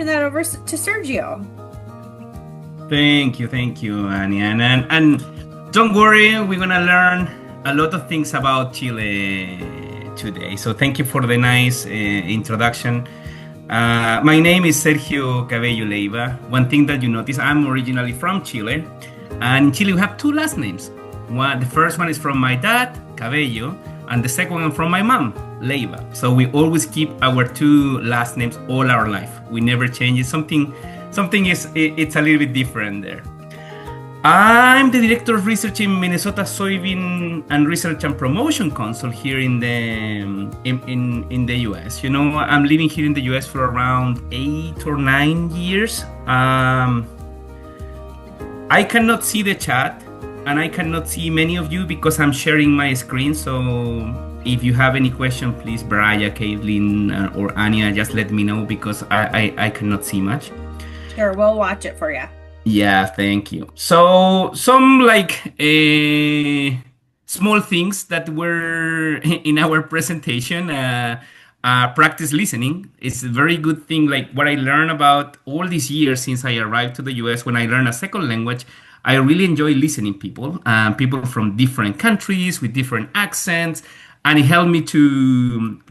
turn that over to Sergio. Thank you, Annie. And don't worry, we're gonna learn a lot of things about Chile today. So thank you for the nice introduction. My name is Sergio Cabello Leiva. One thing that you notice, I'm originally from Chile, and in Chile we have two last names. The first one is from my dad, Cabello, and the second one from my mom, Leiva. So we always keep our two last names all our life. We never change it. Something is it's a little bit different there. I'm the director of research in Minnesota Soybean and Research and Promotion Council here in the U.S. You know, I'm living here in the U.S. for around 8 or 9 years. I cannot see the chat, and I cannot see many of you because I'm sharing my screen. So if you have any question, please, Braya, Caitlin, or Anya, just let me know because I cannot see much. Sure, we'll watch it for you. Yeah, thank you. So some like small things that were in our presentation. Practice listening. It's a very good thing. Like what I learned about all these years since I arrived to the US, when I learned a second language, I really enjoy listening people, people from different countries with different accents, and it helped me to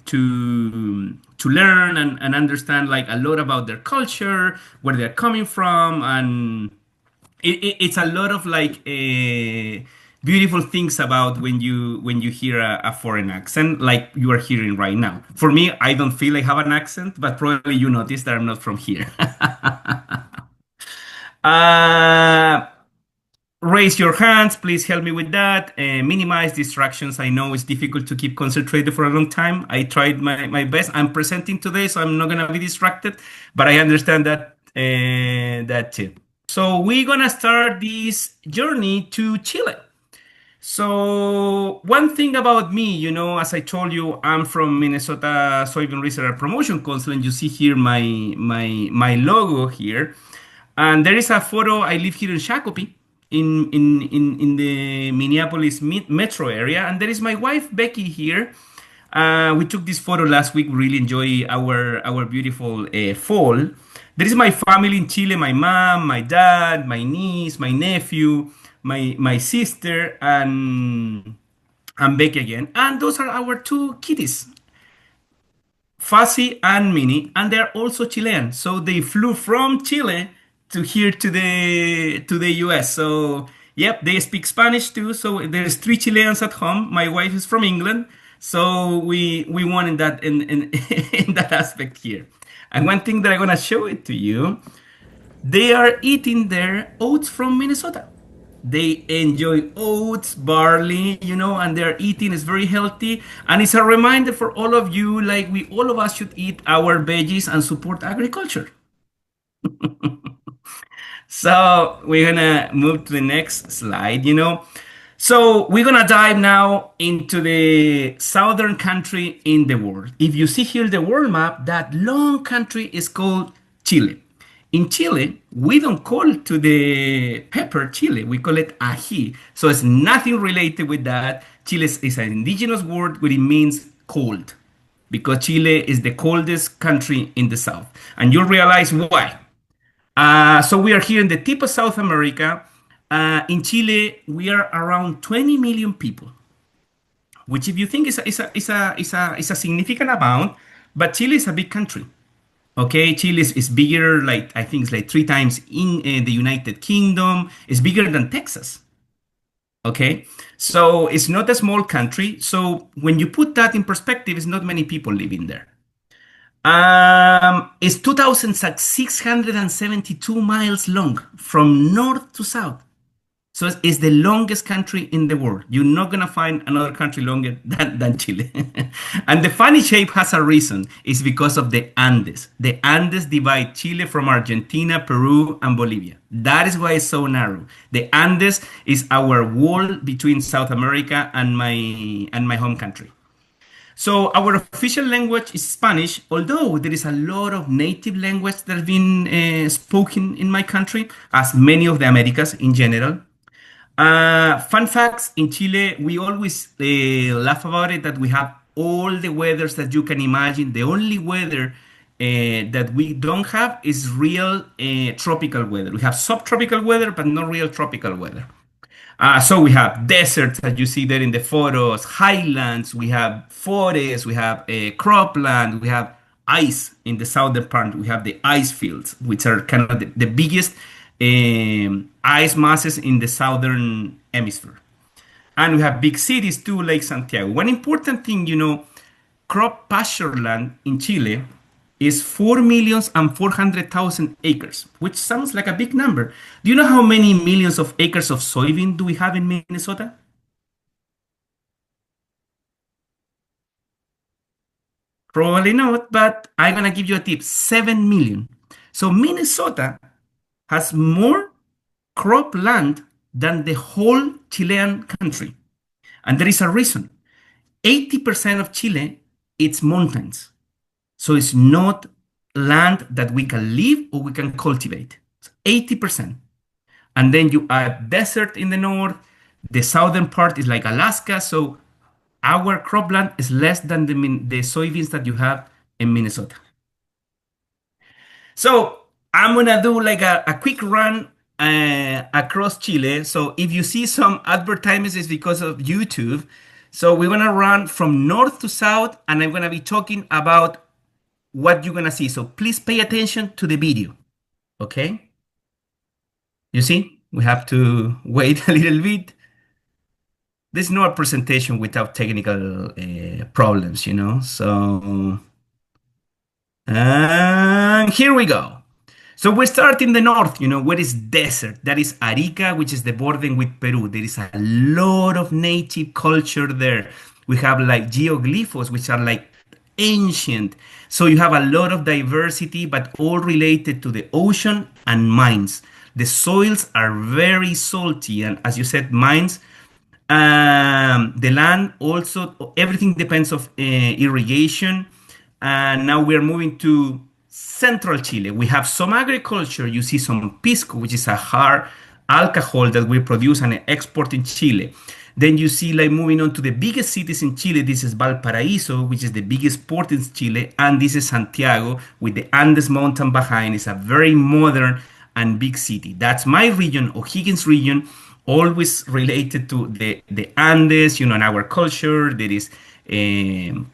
learn and understand like a lot about their culture, where they're coming from, and it's a lot of like beautiful things about when you hear a foreign accent like you are hearing right now. For me, I don't feel I have an accent, but probably you notice that I'm not from here. uh, Raise your hands, please help me with that. Minimize distractions. I know it's difficult to keep concentrated for a long time. I tried my best. I'm presenting today, so I'm not gonna be distracted, but I understand that too. So we're gonna start this journey to Chile. So one thing about me, you know, as I told you, I'm from Minnesota Soybean Research and Promotion Council, and you see here my logo here. And there is a photo. I live here in Shakopee, in the Minneapolis metro area, and there is my wife Becky here. We took this photo last week. We really enjoy our beautiful fall. There is my family in Chile: my mom, my dad, my niece, my nephew, my sister, and Becky again. And those are our two kitties, Fuzzy and Minnie, and they're also Chilean. So they flew from Chile to here to the US. So yep, they speak Spanish too. So there's three Chileans at home. My wife is from England, so we won in that in in that aspect here. And one thing that I'm gonna show it to you, they are eating their oats from Minnesota. They enjoy oats, barley, you know, and their eating is very healthy. And it's a reminder for all of you, like we all of us should eat our veggies and support agriculture. So we're gonna move to the next slide, you know. So we're gonna dive now into the southern country in the world. If you see here the world map, that long country is called Chile. In Chile, we don't call to the pepper Chile, we call it ají. So it's nothing related with that. Chile is an indigenous word, but it means cold because Chile is the coldest country in the south. And you'll realize why. So we are here in the tip of South America. In Chile, we are around 20 million people, which if you think is a significant amount, but Chile is a big country. Okay, Chile is bigger, like I think it's like three times in the United Kingdom. It's bigger than Texas. Okay, so it's not a small country. So when you put that in perspective, it's not many people living there. It's 2,672 miles long from north to south. So it's the longest country in the world. You're not gonna find another country longer than Chile. And the funny shape has a reason. It's because of the Andes. The Andes divide Chile from Argentina, Peru, and Bolivia. That is why it's so narrow. The Andes is our wall between South America and my home country. So our official language is Spanish, although there is a lot of native language that have been spoken in my country, as many of the Americas in general. Fun facts in Chile, we always laugh about it that we have all the weathers that you can imagine. The only weather that we don't have is real tropical weather. We have subtropical weather, but not real tropical weather. So we have deserts, as you see there in the photos, highlands, we have forests, we have cropland, we have ice in the southern part. We have the ice fields, which are kind of the biggest ice masses in the southern hemisphere. And we have big cities too, like Santiago. One important thing, crop pasture land in Chile is 4,400,000 acres, which sounds like a big number. Do you know how many millions of acres of soybean do we have in Minnesota? Probably not, but I'm gonna give you a tip. 7 million. So Minnesota has more crop land than the whole Chilean country. And there is a reason. 80% of Chile, it's mountains. So it's not land that we can live or we can cultivate. It's 80%. And then you add desert in the north. The southern part is like Alaska. So our cropland is less than the soybeans that you have in Minnesota. So I'm gonna do like a quick run across Chile. So if you see some advertisements, it's because of YouTube. So we're gonna run from north to south, and I'm gonna be talking about what you're gonna see. So please pay attention to the video. Okay? You see, we have to wait a little bit. There's no presentation without technical problems. So, and here we go. So we start in the north, where is desert. That is Arica, which is the bordering with Peru. There is a lot of native culture there. We have like geoglyphos, which are like ancient. So you have a lot of diversity, but all related to the ocean and mines. The soils are very salty, and as you said, mines. The land also, everything depends of irrigation. And now we are moving to central Chile. We have some agriculture. You see some pisco, which is a hard alcohol that we produce and export in Chile. Then you see like moving on to the biggest cities in Chile. This is Valparaiso, which is the biggest port in Chile. And this is Santiago with the Andes mountain behind. It's a very modern and big city. That's my region, O'Higgins region, always related to the Andes, in our culture. There is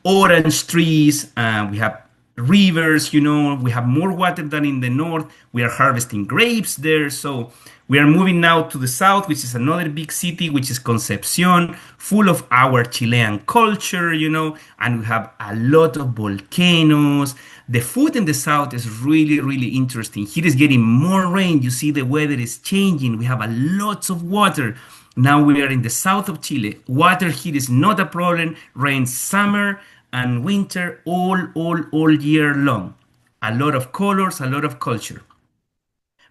orange trees, we have rivers, we have more water than in the north. We are harvesting grapes there. So we are moving now to the south, which is another big city, which is Concepcion, full of our Chilean culture, and we have a lot of volcanoes. The food in the south is really, really interesting. Here is getting more rain. You see the weather is changing. We have a lots of water. Now we are in the south of Chile. Water here is not a problem. Rains summer and winter all year long. A lot of colors, a lot of culture.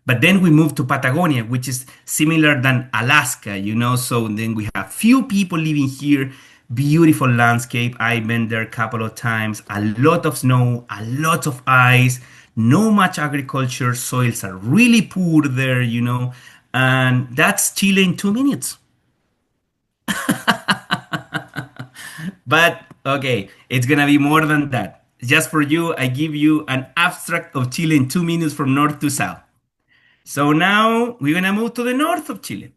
But then we move to Patagonia, which is similar than Alaska, So then we have few people living here, beautiful landscape. I've been there a couple of times. A lot of snow, a lot of ice, no much agriculture. Soils are really poor there. And that's Chile in 2 minutes. But okay, it's gonna be more than that. Just for you, I give you an abstract of Chile in 2 minutes from north to south. So now we're gonna move to the north of Chile.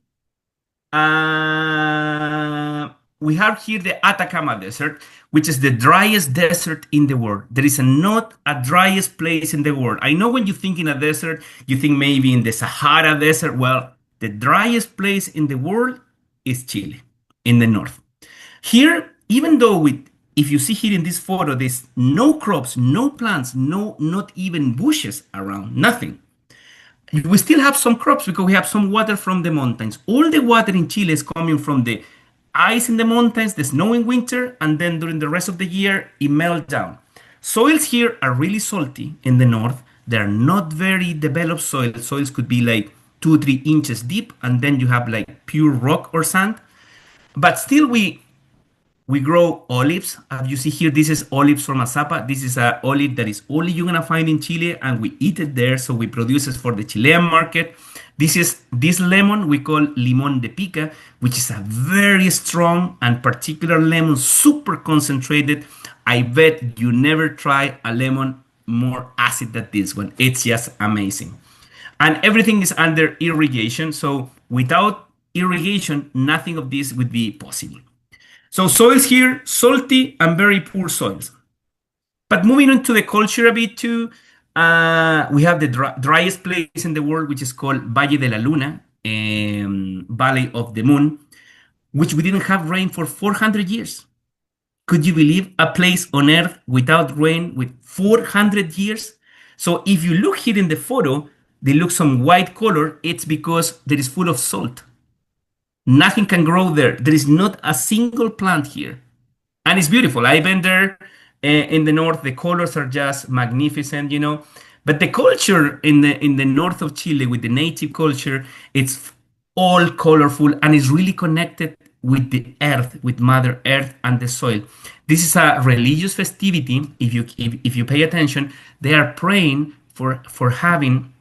We have here the Atacama Desert, which is the driest desert in the world. There is not a driest place in the world. I know when you think in a desert, you think maybe in the Sahara Desert. Well, the driest place in the world is Chile, in the north. Here, even though if you see here in this photo, there's no crops, no plants, not even bushes around, nothing. We still have some crops because we have some water from the mountains. All the water in Chile is coming from the ice in the mountains, the snow in winter, and then during the rest of the year, it melts down. Soils here are really salty in the north. They're not very developed soils. Soils could be like 2 or 3 inches deep, and then you have like pure rock or sand. But still, we grow olives. As you see here, this is olives from Azapa. This is an olive that is only you're gonna find in Chile, and we eat it there. So we produce it for the Chilean market. This lemon we call limón de pica, which is a very strong and particular lemon, super concentrated. I bet you never try a lemon more acid than this one. It's just amazing. And everything is under irrigation. So without irrigation, nothing of this would be possible. So soils here, salty and very poor soils. But moving on to the culture a bit too, we have the driest place in the world, which is called Valle de la Luna, Valley of the Moon, which we didn't have rain for 400 years. Could you believe a place on Earth without rain with 400 years? So if you look here in the photo, they look some white color. It's because there is full of salt. Nothing can grow there. There is not a single plant here. And it's beautiful. I've been there in the north. The colors are just magnificent, you know. But the culture in the north of Chile with the native culture, it's all colorful and is really connected with the earth, with Mother Earth and the soil. This is a religious festivity. If you pay attention, they are praying for having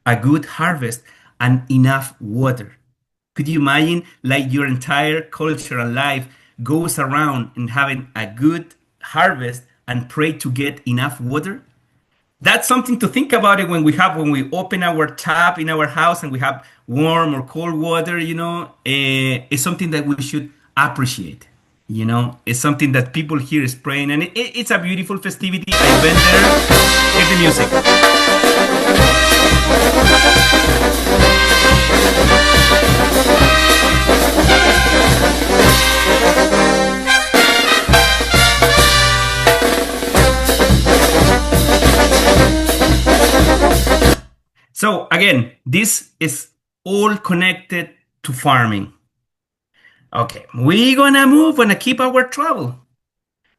a good harvest and enough water. Could you imagine like your entire cultural life goes around and having a good harvest and pray to get enough water? That's something to think about it when we open our tap in our house and we have warm or cold water, you know, it's something that we should appreciate. You know, it's something that people here is praying, and it's a beautiful festivity. I've been there. Get the music. So again, this is all connected to farming. Okay, we're gonna move, gonna keep our travel.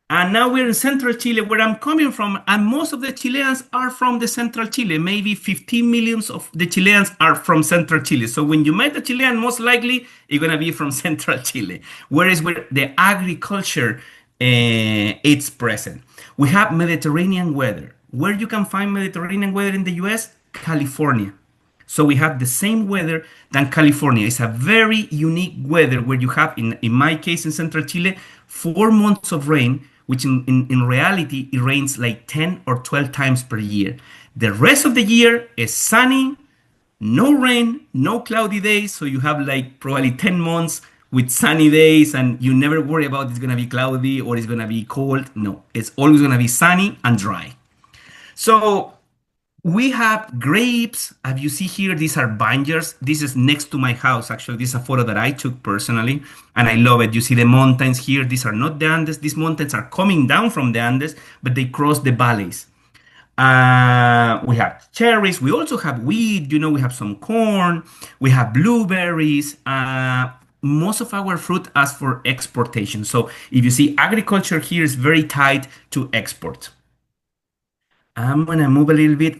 And now we're in central Chile, where I'm coming from, and most of the Chileans are from the central Chile. Maybe 15 millions of the Chileans are from central Chile. So when you meet a Chilean, most likely you're gonna be from central Chile. Whereas where the agriculture it's present. We have Mediterranean weather. Where you can find Mediterranean weather in the US? California. So we have the same weather than California. It's a very unique weather where you have, in my case, in central Chile, 4 months of rain, which in reality, it rains like 10 or 12 times per year. The rest of the year is sunny, no rain, no cloudy days. So you have like probably 10 months with sunny days and you never worry about it's going to be cloudy or it's going to be cold. No, it's always going to be sunny and dry. So we have grapes. Have you see here? These are vineyards. This is next to my house. Actually, this is a photo that I took personally, and I love it. You see the mountains here. These are not the Andes. These mountains are coming down from the Andes, but they cross the valleys. We have cherries. We also have wheat. You know, we have some corn. We have blueberries. Most of our fruit as for exportation. So if you see, agriculture here is very tied to export. I'm gonna move a little bit.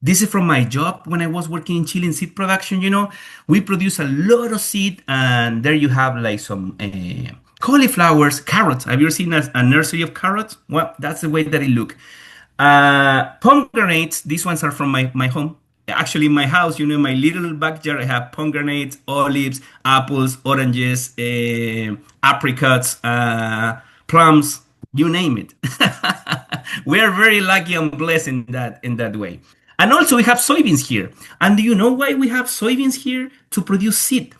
This is from my job when I was working in Chile in seed production. You know, we produce a lot of seed, and there you have like some cauliflowers, carrots. Have you ever seen a nursery of carrots? Well, that's the way that it look. Pomegranates. These ones are from my home. Actually, in my house, you know, in my little backyard, I have pomegranates, olives, apples, oranges, apricots, plums, you name it. We are very lucky and blessed in that way. And also we have soybeans here. And do you know why we have soybeans here? To produce seed.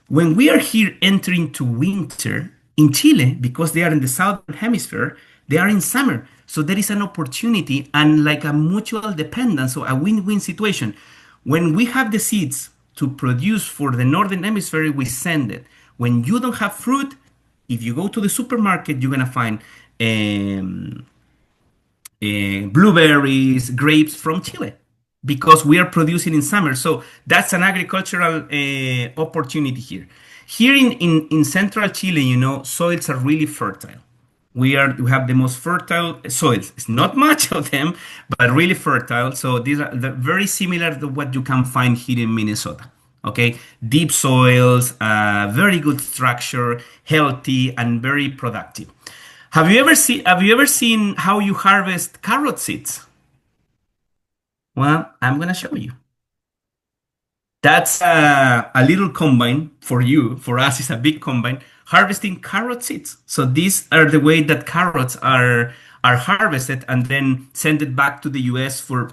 When we are here entering to winter in Chile, because they are in the southern hemisphere, they are in summer. So there is an opportunity and like a mutual dependence, so a win-win situation. When we have the seeds to produce for the northern hemisphere, we send it. When you don't have fruit, if you go to the supermarket, you're gonna find blueberries, grapes from Chile because we are producing in summer. So that's an agricultural opportunity here. Here in central Chile, you know, soils are really fertile. We have the most fertile soils. It's not much of them, but really fertile. So these are very similar to what you can find here in Minnesota. Okay, deep soils, very good structure, healthy, and very productive. Have you ever seen how you harvest carrot seeds? Well, I'm gonna show you. That's a little combine for you. For us, it's a big combine harvesting carrot seeds. So these are the way that carrots are harvested and then send it back to the US for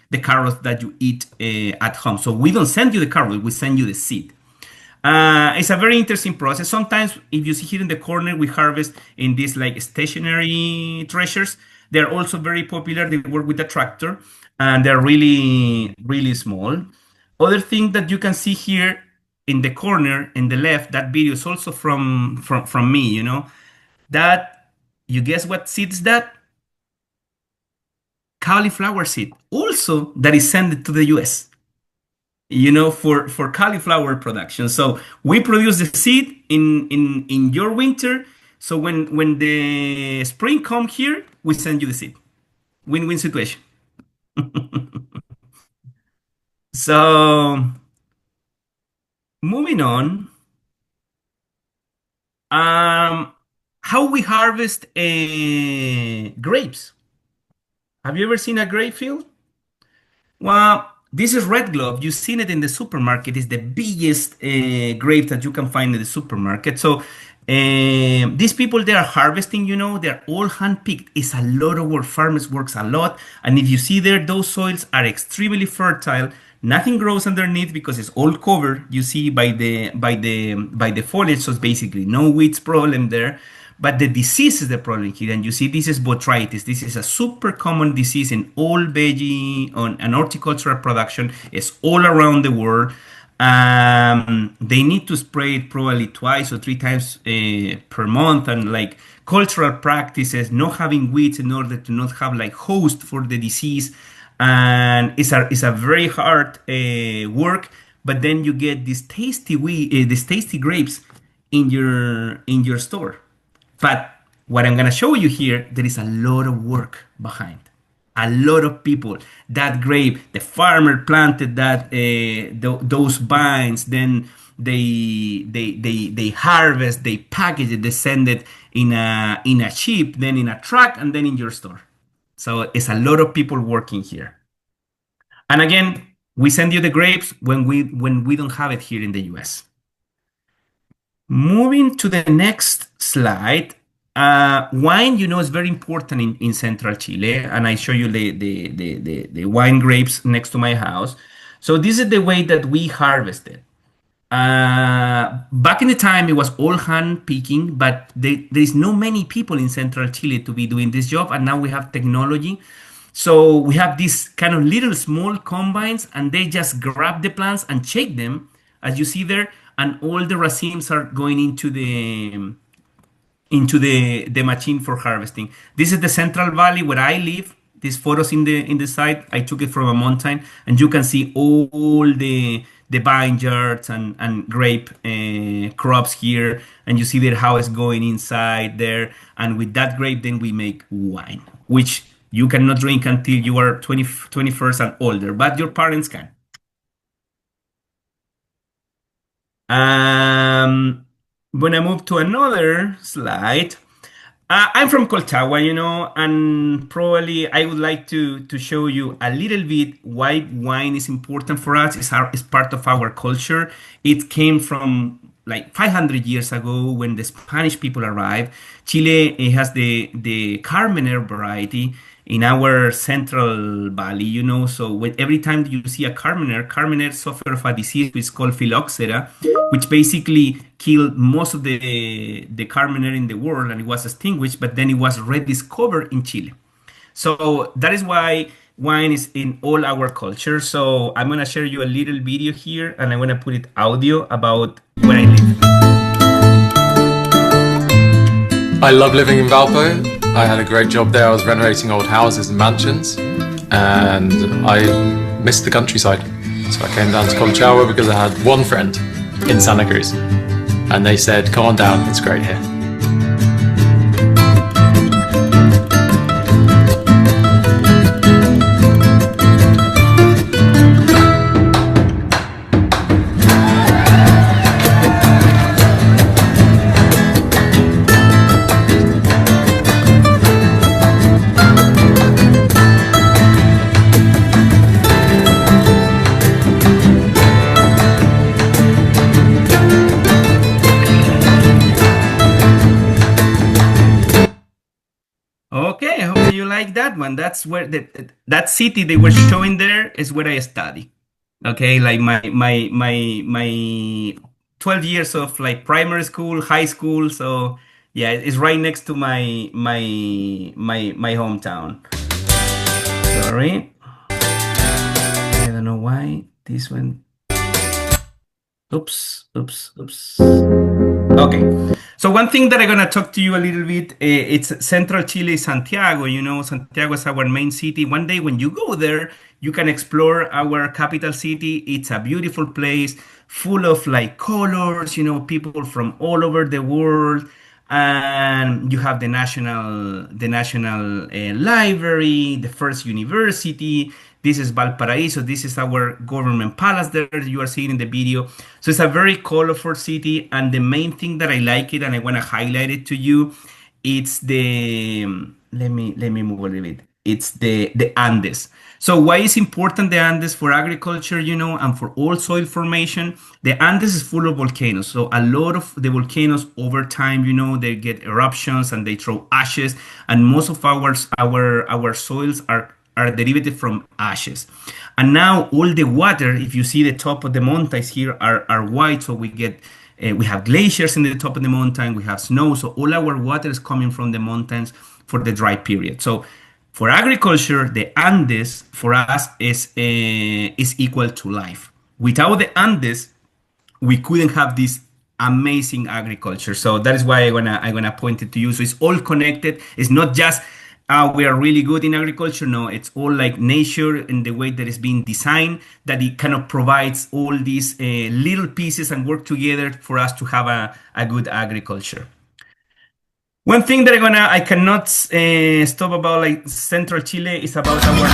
the carrots that you eat at home. So we don't send you the carrot, we send you the seed. It's a very interesting process. Sometimes, if you see here in the corner, we harvest in these like stationary treasures. They're also very popular. They work with the tractor, and they're really, really small. Other thing that you can see here in the corner in the left, that video is also from me. That you guess what seed is that? Cauliflower seed. Also, that is sent to the U.S. For cauliflower production. So we produce the seed in your winter. So when the spring come here, we send you the seed. Win-win situation. So moving on, um, how we harvest grapes. Have you ever seen a grape field? Well, this is red glove. You've seen it in the supermarket. It's the biggest grape that you can find in the supermarket. So these people they are harvesting, they're all hand-picked. It's a lot of work. Farmers works a lot. And if you see there, those soils are extremely fertile. Nothing grows underneath because it's all covered. You see by the foliage. So it's basically no weeds problem there. But the disease is the problem here. And you see, this is botrytis. This is a super common disease in all veggie and horticultural production. It's all around the world. They need to spray it probably twice or three times per month. And like cultural practices, not having weeds in order to not have like host for the disease. And it's a very hard work. But then you get these tasty grapes in your store. But what I'm gonna show you here, there is a lot of work behind. A lot of people. That grape, the farmer planted those vines, then they harvest, they package it, they send it in a ship, then in a truck, and then in your store. So it's a lot of people working here. And again, we send you the grapes when we don't have it here in the US. Moving to the next slide, wine, is very important in central Chile, and I show you the wine grapes next to my house. So this is the way that we harvest it. Back in the time, it was all hand picking, but there's no many people in central Chile to be doing this job, and now we have technology. So we have these kind of little small combines, and they just grab the plants and shake them, as you see there, and all the racemes are going into the machine for harvesting. This is the Central Valley where I live. These photos in the side, I took it from a mountain, and you can see all the vineyards and grape crops here, and you see there how it's going inside there. And with that grape, then we make wine, which you cannot drink until you are 21st and older, but your parents can. When I move to another slide, I'm from Colchagua, and probably I would like to show you a little bit why wine is important for us. It's part of our culture. It came from like 500 years ago when the Spanish people arrived. Chile has the Carmener variety in our central valley, So every time you see a Carmener suffer of a disease which is called phylloxera, which basically killed most of the Carmener in the world, and it was extinguished, but then it was rediscovered in Chile. So that is why wine is in all our culture. So I'm gonna share you a little video here, and I'm gonna put it audio about where I live. I love living in Valpo. I had a great job there. I was renovating old houses and mansions, and I missed the countryside. So I came down to Colchagua because I had one friend in Santa Cruz, and they said, "Come on down, it's great here." Okay, I hope you like that one. That's where that city they were showing there is where I study. Okay, like my 12 years of like primary school, high school. So yeah, it's right next to my hometown. Sorry, I don't know why this one. Oops, oops, oops. Okay. So one thing that I'm gonna talk to you a little bit, it's Central Chile, Santiago. You know, Santiago is our main city. One day when you go there, you can explore our capital city. It's a beautiful place, full of like colors. You know, people from all over the world, and you have the national library, the first university. This is Valparaiso. This is our government palace there you are seeing in the video. So it's a very colorful city, and the main thing that I like it and I want to highlight it to you, it's the let me move a little bit. It's the Andes. So why is important the Andes for agriculture, and for all soil formation? The Andes is full of volcanoes. So a lot of the volcanoes over time, they get eruptions and they throw ashes, and most of our soils are derived from ashes. And now all the water, if you see the top of the mountains here, are white. So we have glaciers in the top of the mountain, we have snow. So all our water is coming from the mountains for the dry period. So for agriculture, the Andes for us is equal to life. Without the Andes, we couldn't have this amazing agriculture. So that is why I'm gonna point it to you. So it's all connected. It's not just we are really good in agriculture. No, it's all like nature in the way that it's being designed, that it kind of provides all these little pieces and work together for us to have a good agriculture. One thing that I cannot stop about like Central Chile is about our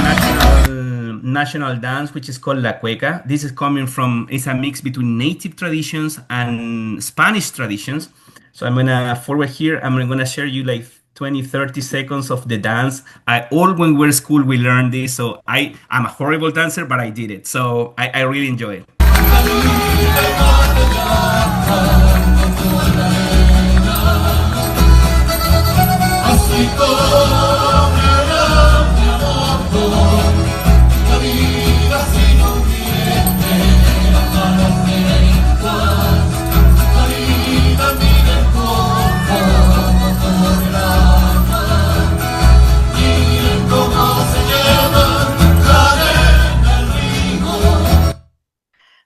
national dance, which is called La Cueca. This is coming from, it's a mix between native traditions and Spanish traditions. So I'm gonna forward here. I'm gonna share you like 20, 30 seconds of the dance. All when we're in school we learned this. So I'm a horrible dancer, but I did it. So I really enjoy it.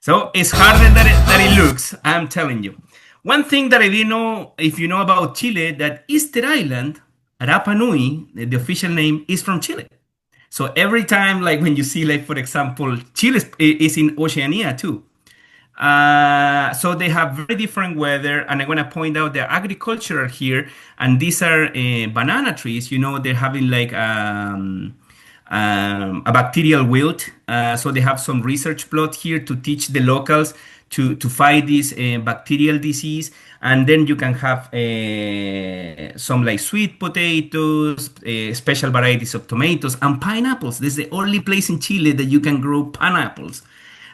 So it's harder than it looks, I'm telling you. One thing that I didn't know, if you know about Chile, that Easter Island, Rapa Nui, the official name, is from Chile. So every time, like when you see, like for example, Chile is in Oceania too. So they have very different weather, and I'm gonna point out the agriculture here, and these are banana trees. They're having like a bacterial wilt. So they have some research plot here to teach the locals to fight this bacterial disease. And then you can have some like sweet potatoes, special varieties of tomatoes, and pineapples. This is the only place in Chile that you can grow pineapples.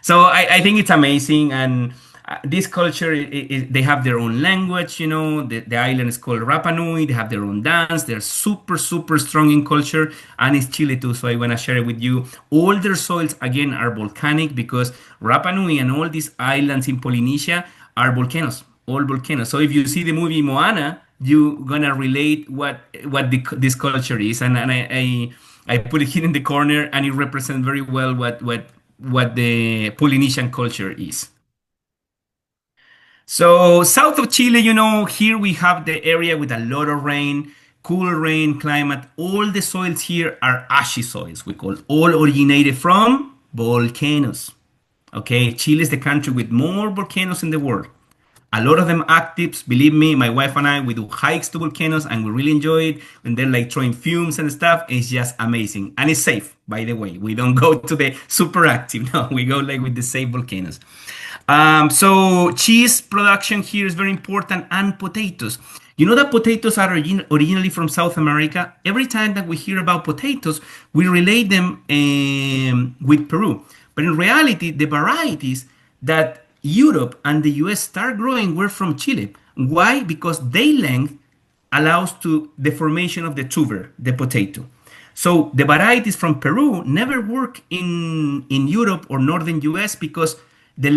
So I think it's amazing. And this culture, they have their own language. The island is called Rapa Nui. They have their own dance. They're super, super strong in culture. And it's Chile too. So I want to share it with you. All their soils, again, are volcanic, because Rapa Nui and all these islands in Polynesia are volcanoes, all volcanoes. So if you see the movie Moana, you're gonna relate what this culture is. And I put it here in the corner, and it represents very well what the Polynesian culture is. So south of Chile, here we have the area with a lot of rain, cool rain climate. All the soils here are ashy soils, we call, all originated from volcanoes. Okay, Chile is the country with more volcanoes in the world. A lot of them active. Believe me, my wife and I, we do hikes to volcanoes and we really enjoy it. And they're like throwing fumes and stuff. It's just amazing. And it's safe, by the way. We don't go to the super active. No, we go like with the safe volcanoes. So cheese production here is very important, and potatoes. You know that potatoes are originally from South America. Every time that we hear about potatoes, we relate them with Peru. But in reality, the varieties that Europe and the US start growing were from Chile. Why? Because they length allows to the formation of the tuber, the potato. So the varieties from Peru never work in Europe or northern US because the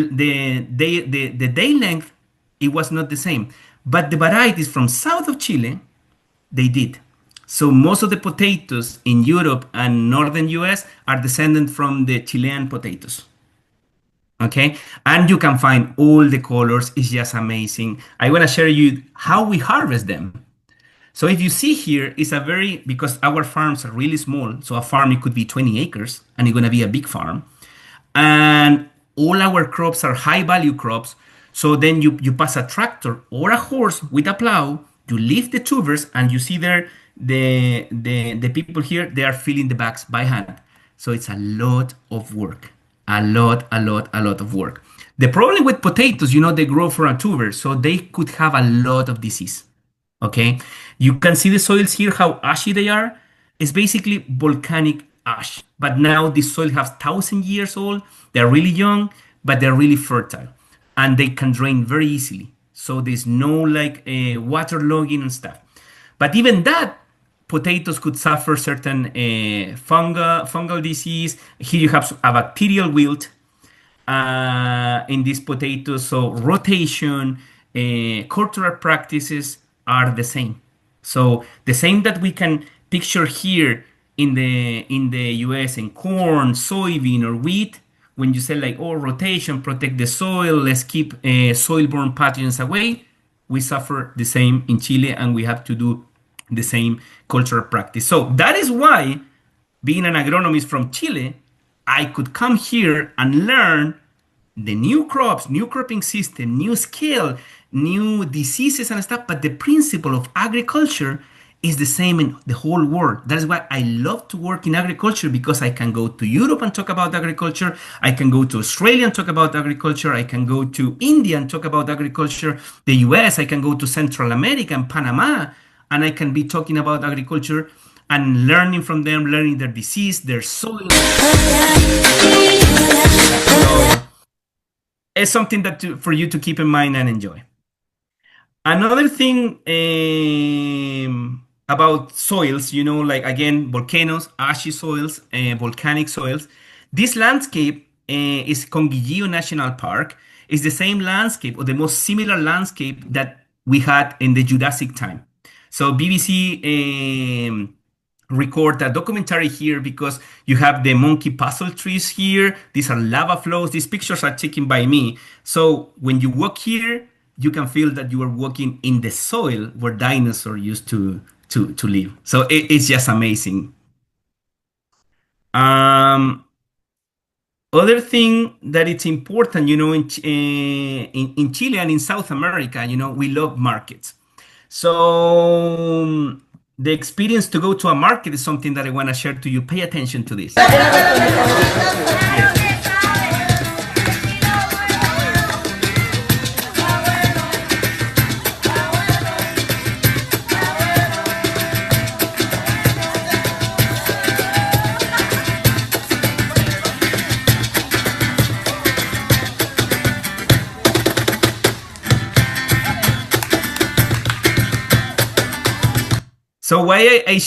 day length it was not the same. But the varieties from south of Chile, they did. So most of the potatoes in Europe and northern US are descended from the Chilean potatoes. Okay, and you can find all the colors. It's just amazing. I want to share you how we harvest them. So if you see here, it's a very, because our farms are really small. So a farm, it could be 20 acres and it's going to be a big farm. And all our crops are high value crops. So then you pass a tractor or a horse with a plow, you lift the tubers and you see there the people here, they are filling the bags by hand. So it's a lot of work. A lot of work. The problem with potatoes, they grow from a tuber, so they could have a lot of disease. Okay, you can see the soils here, how ashy they are. It's basically volcanic ash. But now this soil has 1,000 years old. They're really young, but they're really fertile, and they can drain very easily. So there's no like water logging and stuff. But even that, potatoes could suffer certain fungal disease. Here you have a bacterial wilt in these potatoes. So rotation, cultural practices are the same. So the same that we can picture here in the US in corn, soybean, or wheat, when you say like, oh, rotation, protect the soil, let's keep soil-borne pathogens away, we suffer the same in Chile, and we have to do the same cultural practice. So that is why, being an agronomist from Chile, I could come here and learn the new crops, new cropping system, new scale, new diseases and stuff. But the principle of agriculture is the same in the whole world. That is why I love to work in agriculture, because I can go to Europe and talk about agriculture. I can go to Australia and talk about agriculture. I can go to India and talk about agriculture. The US, I can go to Central America and Panama, and I can be talking about agriculture and learning from them, learning their disease, their soil. So it's something for you to keep in mind and enjoy. Another thing about soils, like again, volcanoes, ashy soils, volcanic soils. This landscape is Conguillío National Park. It's the same landscape, or the most similar landscape, that we had in the Jurassic time. So BBC record a documentary here, because you have the monkey puzzle trees here. These are lava flows. These pictures are taken by me. So when you walk here, you can feel that you are walking in the soil where dinosaurs used to live. So it's just amazing. Other thing that it's important, in Chile and in South America, we love markets. So the experience to go to a market is something that I want to share to you. Pay attention to this. So why I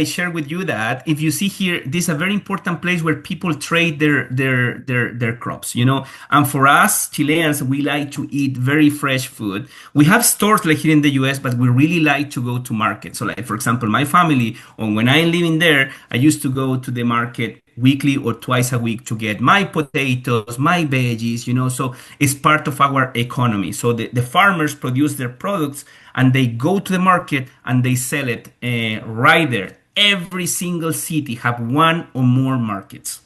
share with you that, if you see here, this is a very important place where people trade their crops, And for us Chileans, we like to eat very fresh food. We have stores like here in the US, but we really like to go to market. So like, for example, my family, or when I'm living there, I used to go to the market weekly or twice a week to get my potatoes, my veggies, so it's part of our economy. So the farmers produce their products and they go to the market and they sell it right there. Every single city have one or more markets.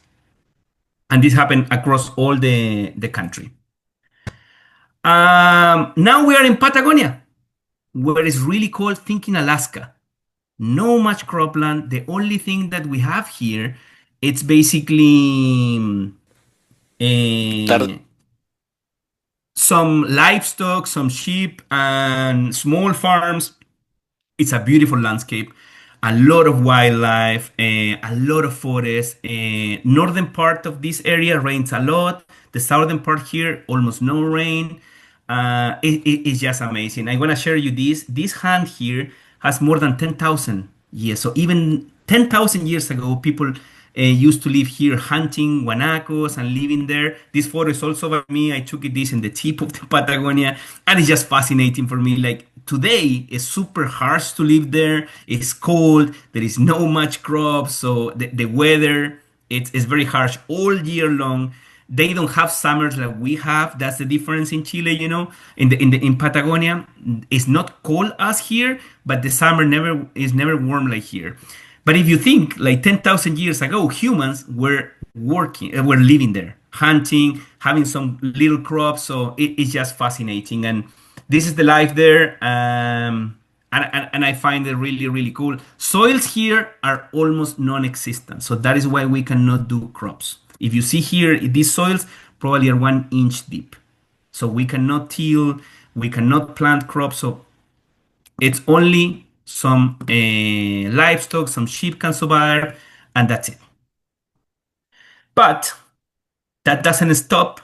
And this happened across all the country. Now we are in Patagonia, where it's really cold. Think in Alaska. No much cropland. The only thing that we have here, it's basically some livestock, some sheep, and small farms. It's a beautiful landscape, a lot of wildlife, a lot of forest. Northern part of this area rains a lot. The southern part here, almost no rain. It's just amazing. I want to share you this hand here. has more than 10,000 years. So even 10,000 years ago, people used to live here hunting guanacos and living there. This photo is also by me. I took this in the tip of the Patagonia, and it's just fascinating for me. Like today, it's super harsh to live there. It's cold. There is no much crops, so the weather it's very harsh all year long. They don't have summers like we have. That's the difference in Chile, you know. In Patagonia, it's not cold as here, but the summer never is never warm like here. But if you think like 10,000 years ago, humans were working, were living there, hunting, having some little crops. So it's just fascinating. And this is the life there. And I find it really, really cool. Soils here are almost non-existent. So that is why we cannot do crops. If you see here, these soils probably are 1 inch deep. So we cannot till, we cannot plant crops. So it's only some livestock, some sheep can survive, and that's it. But that doesn't stop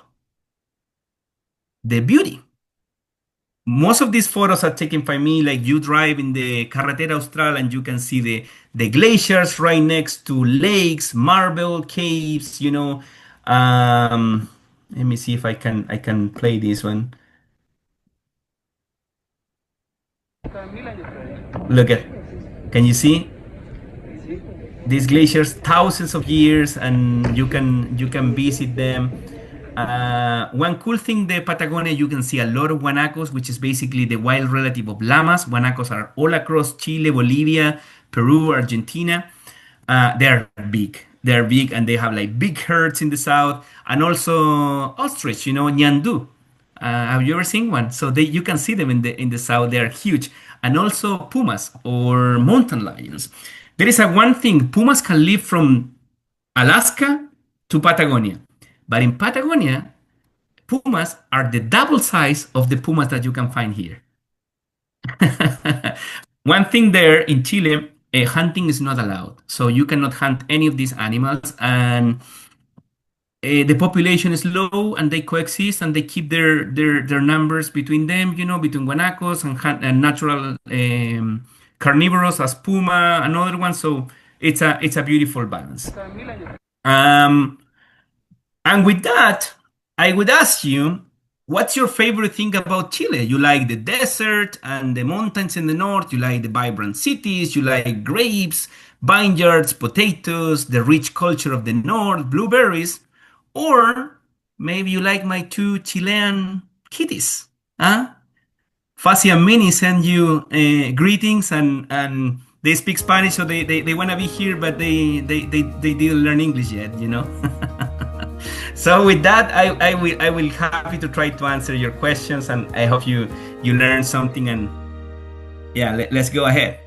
the beauty. Most of these photos are taken by me, like you drive in the Carretera Austral and you can see the glaciers right next to lakes, marble caves, you know. Let me see if I can play this one. Look at, can you see? These glaciers thousands of years and you can visit them. One cool thing, the Patagonia, you can see a lot of guanacos, which is basically the wild relative of llamas. Guanacos are all across Chile, Bolivia, Peru, Argentina. They're big and they have like big herds in the south, and also ostrich, you know, ñandú. Have you ever seen one? So you can see them in the south. They are huge, and also pumas or mountain lions. There is a one thing: pumas can live from Alaska to Patagonia, but in Patagonia, pumas are the double size of the pumas that you can find here. One thing there in Chile, hunting is not allowed, so you cannot hunt any of these animals, and the population is low and they coexist and they keep their numbers between them, you know, between guanacos and natural carnivorous as puma and other ones. So it's a beautiful balance. Um, and with that, I would ask you, what's your favorite thing about Chile? You like the desert and the mountains in the north, you like the vibrant cities, you like grapes, vineyards, potatoes, the rich culture of the north, blueberries, or maybe you like my two Chilean kitties, huh? Fuzzy and Minnie send you greetings, and they speak Spanish, so they want to be here, but they didn't learn English yet, you know. So with that, I will happy to try to answer your questions, and I hope you learn something. And yeah, let's go ahead.